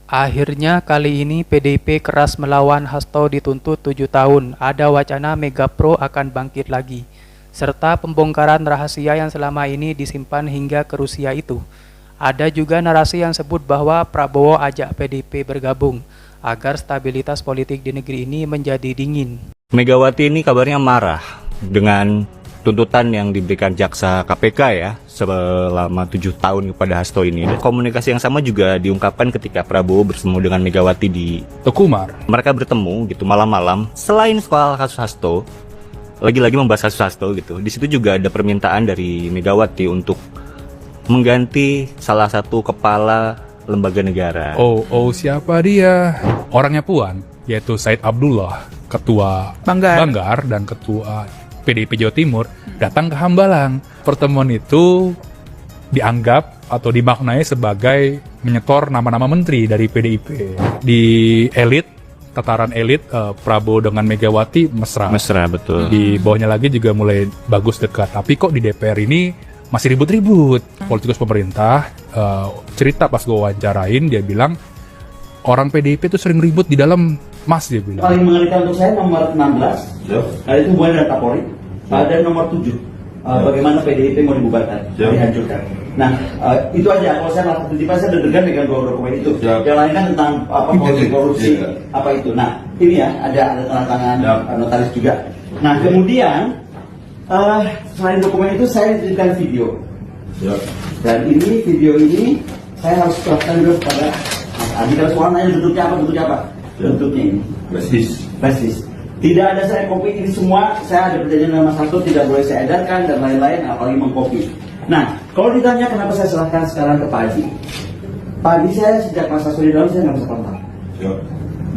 Akhirnya kali ini PDIP keras melawan Hasto dituntut 7 tahun. Ada wacana Megapro akan bangkit lagi. Serta pembongkaran rahasia yang selama ini disimpan hingga ke Rusia itu. Ada juga narasi yang sebut bahwa Prabowo ajak PDIP bergabung agar stabilitas politik di negeri ini menjadi dingin. Megawati ini kabarnya marah dengan tuntutan yang diberikan jaksa KPK ya selama 7 tahun kepada Hasto ini. Dan komunikasi yang sama juga diungkapkan ketika Prabowo bertemu dengan Megawati di Tekumar. Mereka bertemu gitu malam-malam. Selain soal kasus Hasto, lagi-lagi membahas kasus Hasto gitu. Di situ juga ada permintaan dari Megawati untuk mengganti salah satu kepala lembaga negara. Oh, siapa dia? Orangnya Puan, yaitu Said Abdullah, ketua Banggar dan ketua PDIP Jawa Timur, datang ke Hambalang. Pertemuan itu dianggap atau dimaknai sebagai menyetor nama-nama menteri dari PDIP. Di elit, tataran elit, Prabowo dengan Megawati mesra. Mesra, betul. Di bawahnya lagi juga mulai bagus dekat. Tapi kok di DPR ini masih ribut-ribut. Politikus pemerintah cerita pas gue wawancarain, dia bilang orang PDIP itu sering ribut di dalam Mas, dia bilang. Paling mengerikan untuk saya nomor 16, itu hubungan dengan Kapolri. Dan nomor 7, bagaimana PDIP mau dibubarkan, dihancurkan. Nah, itu aja. Kalau saya melakukan tiba saya deg-degan dengan dua dokumen itu. Yang lain kan tentang korupsi, apa itu. Nah, ini ya ada tanda tangan notaris juga. Nah, kemudian selain dokumen itu saya diberikan video. Dan ini video ini saya harus serahkan dulu kepada Mas Adi. Kalau soal nanya bentuknya apa? Bentuknya ini. Basis. Tidak ada saya copy ini semua. Saya ada perjanjian dengan Mas Hasto, tidak boleh saya edarkan dan lain-lain, apalagi mengcopy. Nah, kalau ditanya kenapa saya serahkan sekarang ke Pak Adi, Pak Adi saya sejak Mas Hasto di dalam saya nggak bisa kontak.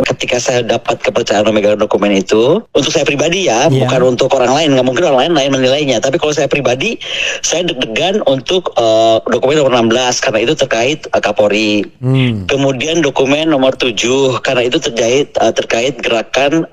Ketika saya dapat kepercayaan memegang dokumen itu, untuk saya pribadi ya, bukan untuk orang lain, nggak mungkin orang lain menilainya, tapi kalau saya pribadi, saya deg-degan untuk dokumen nomor 16, karena itu terkait Kapolri. Kemudian dokumen nomor 7, karena itu terkait gerakan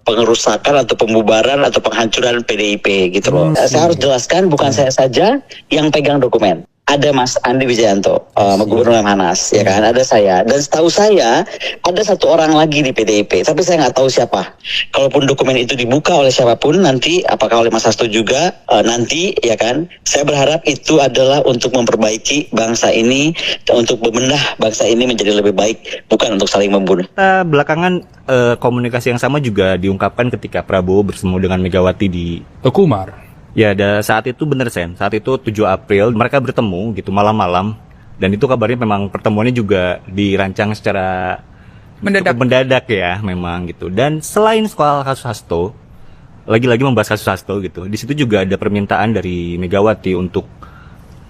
pengerusakan atau pembubaran atau penghancuran PDIP gitu loh. Saya harus jelaskan, bukan saya saja yang pegang dokumen. Ada Mas Andi Wijayanto, Gubernur Lemhanas, ya kan, ada saya. Dan setahu saya, ada satu orang lagi di PDIP, tapi saya nggak tahu siapa. Kalaupun dokumen itu dibuka oleh siapapun nanti, apakah oleh Mas Hasto juga, nanti, ya kan, saya berharap itu adalah untuk memperbaiki bangsa ini, dan untuk membedah bangsa ini menjadi lebih baik, bukan untuk saling membunuh. Belakangan komunikasi yang sama juga diungkapkan ketika Prabowo bertemu dengan Megawati di Tekumar. Ya, saat itu bener Sen, saat itu 7 April mereka bertemu gitu malam-malam. Dan itu kabarnya memang pertemuannya juga dirancang secara mendadak ya memang gitu. Dan selain soal kasus Hasto, lagi-lagi membahas kasus Hasto gitu, di situ juga ada permintaan dari Megawati untuk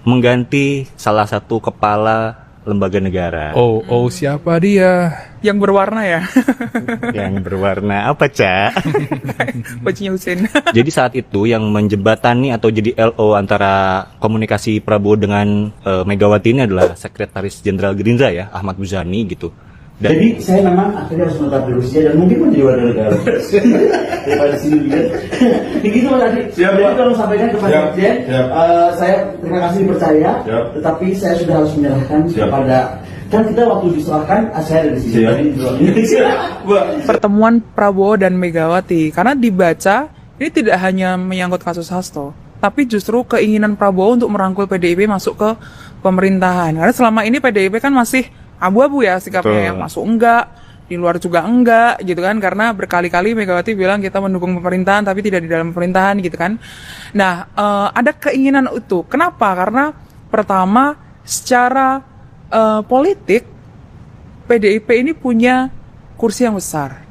mengganti salah satu kepala lembaga negara. Oh, siapa dia? Yang berwarna ya? Yang berwarna apa, Cak? Bajunya Husein. Jadi saat itu yang menjembatani atau jadi LO antara komunikasi Prabowo dengan Megawati ini adalah Sekretaris Jenderal Gerindra ya, Ahmad Muzani gitu. Jadi saya memang akhirnya harus menetap di Rusia dan mungkin menjadi warga negara daripada di sini juga. Begitu Mas Adi. Jadi kalau sampaikan kepada Presiden, saya terima kasih dipercaya, tetapi saya sudah harus menyerahkan kepada, kan kita waktu diserahkan saya ada di sini. Pertemuan Prabowo dan Megawati, karena dibaca ini tidak hanya menyangkut kasus Hasto, tapi justru keinginan Prabowo untuk merangkul PDIP masuk ke pemerintahan. Karena selama ini PDIP kan masih abu-abu ya sikapnya, yang masuk enggak, di luar juga enggak gitu kan, karena berkali-kali Megawati bilang kita mendukung pemerintahan tapi tidak di dalam pemerintahan gitu kan. Nah, ada keinginan itu. Kenapa? Karena pertama secara politik PDIP ini punya kursi yang besar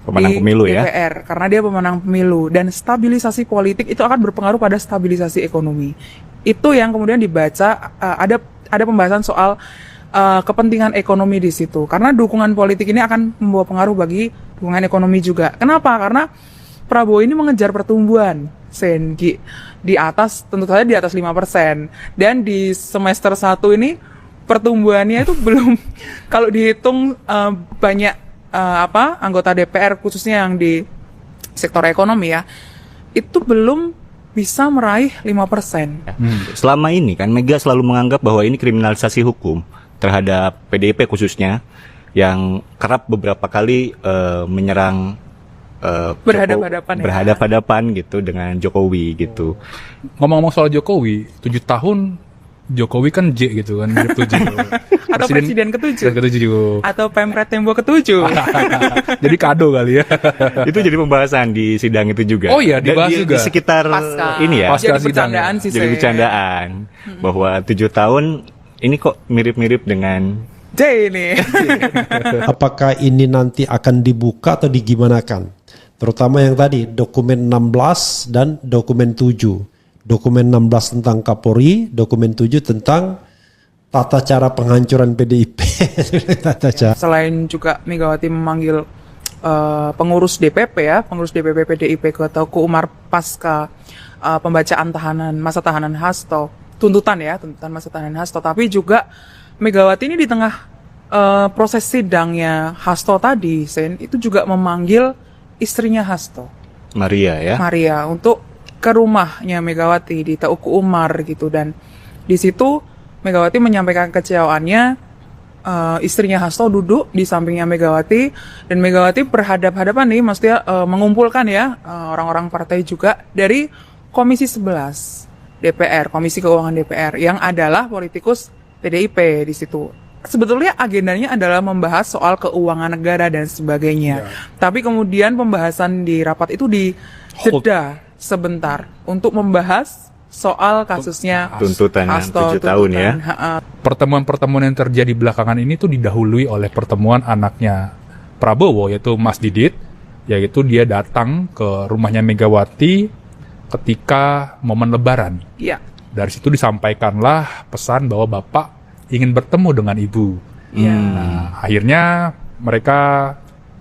pemenang di pemilu ya. DPR, karena dia pemenang pemilu, dan stabilisasi politik itu akan berpengaruh pada stabilisasi ekonomi. Itu yang kemudian dibaca, ada pembahasan soal kepentingan ekonomi di situ, karena dukungan politik ini akan membawa pengaruh bagi dukungan ekonomi juga. Kenapa? Karena Prabowo ini mengejar pertumbuhan di atas, tentu saja di atas 5%, dan di semester 1 ini pertumbuhannya itu belum, kalau dihitung banyak anggota DPR khususnya yang di sektor ekonomi ya, itu belum bisa meraih 5%. Selama ini kan Mega selalu menganggap bahwa ini kriminalisasi hukum terhadap PDIP khususnya. yang kerap beberapa kali menyerang Berhadapan-hadapan ya. berhadapan gitu dengan Jokowi gitu. Ngomong-ngomong soal Jokowi, 7 tahun Jokowi kan J gitu kan, mirip 7. Atau presiden ketujuh. ke-7. Atau pemret tembok ketujuh. Jadi kado kali ya. Itu jadi pembahasan di sidang itu juga. Oh iya, dibahas Dan juga. Di sekitar Pasca. ini ya. Pasca Jadi sidang bercandaan ya. sih Jadi saya. bercandaan bahwa 7 tahun ini kok mirip-mirip dengan J ini. Apakah ini nanti akan dibuka atau digimanakan? Terutama yang tadi, dokumen 16 dan dokumen 7. Dokumen 16 tentang Kapolri, dokumen 7 tentang tata cara penghancuran PDIP. Tata cara. Selain juga Megawati memanggil pengurus DPP ya, pengurus DPP PDIP ke Teguh Umar pasca pembacaan masa tahanan Hasto, tuntutan masa tahanan Hasto, tapi juga Megawati ini di tengah proses sidangnya Hasto tadi, Sen, itu juga memanggil istrinya Hasto, Maria ya. Maria, untuk ke rumahnya Megawati di Teguh Umar gitu, dan di situ Megawati menyampaikan kecewaannya. Istrinya Hasto duduk di sampingnya Megawati, dan Megawati berhadap-hadapan nih, maksudnya mengumpulkan ya orang-orang partai juga dari Komisi 11 DPR, Komisi Keuangan DPR, yang adalah politikus PDIP di situ. Sebetulnya agendanya adalah membahas soal keuangan negara dan sebagainya. Tapi kemudian pembahasan di rapat itu dijeda sebentar untuk membahas soal kasusnya Tuntutan Hasto, 7 tahun ya. Pertemuan-pertemuan yang terjadi belakangan ini tuh didahului oleh pertemuan anaknya Prabowo, yaitu Mas Didit, yaitu dia datang ke rumahnya Megawati ketika momen Lebaran. Iya. Dari situ disampaikanlah pesan bahwa Bapak ingin bertemu dengan Ibu. Iya. Nah, akhirnya mereka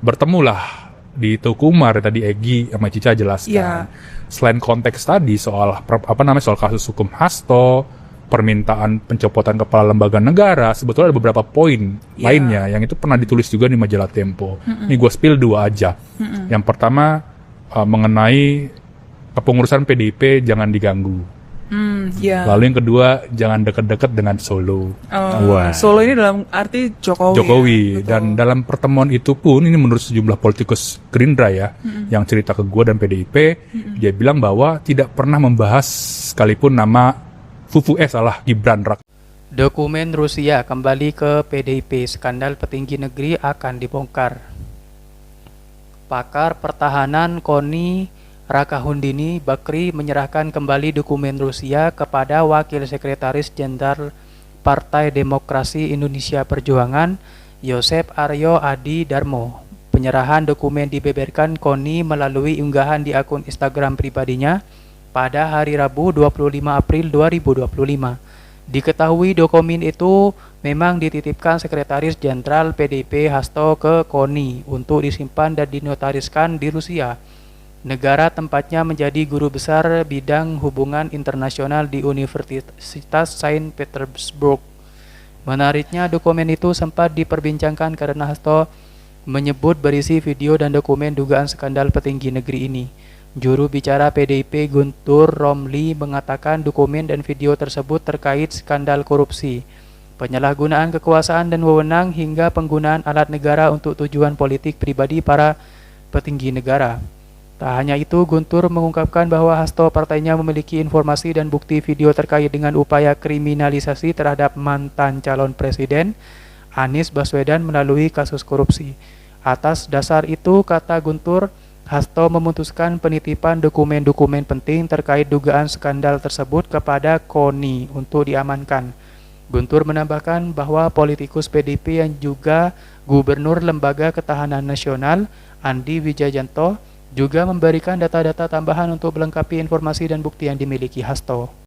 bertemulah di Teguh Umar, tadi Egy sama Cica jelaskan. Iya. Selain konteks tadi soal soal kasus hukum Hasto, permintaan pencopotan kepala lembaga negara, sebetulnya ada beberapa poin lainnya yang itu pernah ditulis juga di majalah Tempo. Ini gue spill 2 aja. Yang pertama mengenai kepengurusan PDIP jangan diganggu. Iya. Lalu yang kedua, jangan deket-deket dengan Solo. Wah. Solo ini dalam arti Jokowi. Jokowi. Ya? Betul. Dan dalam pertemuan itu pun, ini menurut sejumlah politikus Gerindra ya, yang cerita ke gue dan PDIP, dia bilang bahwa tidak pernah membahas sekalipun nama Gibran Raka. Dokumen Rusia kembali ke PDIP, skandal petinggi negeri akan dibongkar. Pakar Pertahanan KONI Rakahundini Bakri menyerahkan kembali dokumen Rusia kepada Wakil Sekretaris Jenderal Partai Demokrasi Indonesia Perjuangan, Yosep Aryo Adi Darmo. Penyerahan dokumen dibeberkan KONI melalui unggahan di akun Instagram pribadinya pada hari Rabu 25 April 2025. Diketahui dokumen itu memang dititipkan Sekretaris Jenderal PDIP Hasto ke KONI untuk disimpan dan dinotariskan di Rusia, negara tempatnya menjadi guru besar bidang hubungan internasional di Universitas Saint Petersburg. Menariknya, dokumen itu sempat diperbincangkan karena Hasto menyebut berisi video dan dokumen dugaan skandal petinggi negeri ini. Juru bicara PDIP Guntur Romli mengatakan dokumen dan video tersebut terkait skandal korupsi, penyalahgunaan kekuasaan dan wewenang, hingga penggunaan alat negara untuk tujuan politik pribadi para petinggi negara. Tak hanya itu, Guntur mengungkapkan bahwa Hasto partainya memiliki informasi dan bukti video terkait dengan upaya kriminalisasi terhadap mantan calon presiden Anies Baswedan melalui kasus korupsi. Atas dasar itu, kata Guntur, Hasto memutuskan penitipan dokumen-dokumen penting terkait dugaan skandal tersebut kepada KONI untuk diamankan. Guntur menambahkan bahwa politikus PDIP yang juga Gubernur Lembaga Ketahanan Nasional Andi Wijayanto juga memberikan data-data tambahan untuk melengkapi informasi dan bukti yang dimiliki Hasto.